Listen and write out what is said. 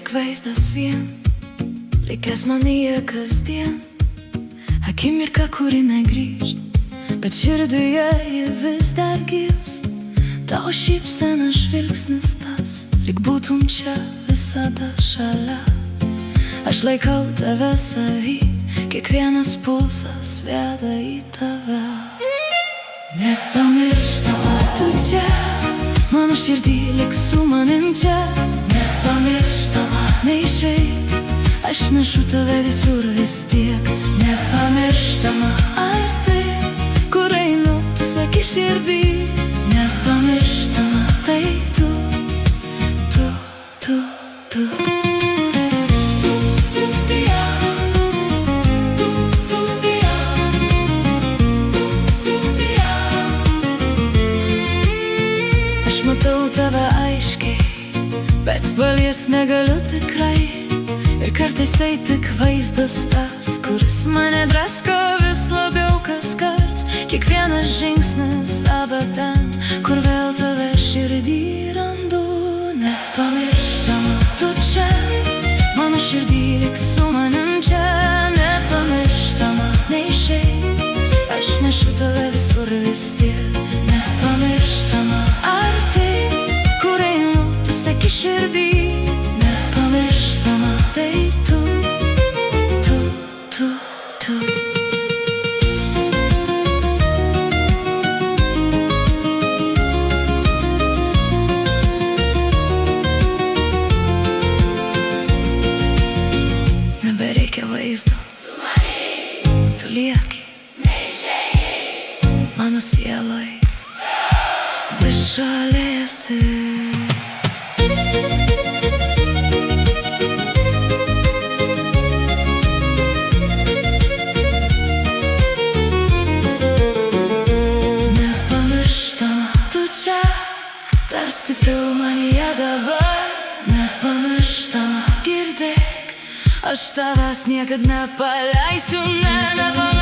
tik vaizdas vien, likęs manyje kasdien. Akimirka, kuri negrįž, bet širdyje ji vis dar gyvs. Tavo šypsena, žvilgsnis tas, lyg būtum čia visada šalia. Aš laikau tave savy, kiekvienas pulsas veda į tave. Nepamirštama tu čia, mano širdį lik su manim čia. Nepamirštama, neišeik, aš nešu tave visur vis tiek. Nepamirštama, ar tai, kur einu, tu seki širdį. Nepamirštama, tai tu. Aš matau tave aiškiai, bet paliest negaliu tikrai. Ir kartais tai tik vaizdas tas, kuris mane drasko vis labiau kaskart. Kiekvienas žingsnis veda ten, kur vėl tave širdį randu. Nepamirštama tu čia, mano širdį lik su manim čia. Nepamirštama, neišeik, aš nešu tave visur vis tiek. Nepamirštama, ar tai, kur einu, tu seki širdį. Nepamirštama, tai tu. Nebereikia vaizdo, tu lieki, mano sieloj vis šalia esi. Nepamirštama tu čia, dar stipriau manyje dabar. Nepamirštama, girdėk, aš tavęs niekad nepaleisiu, nepamirštama.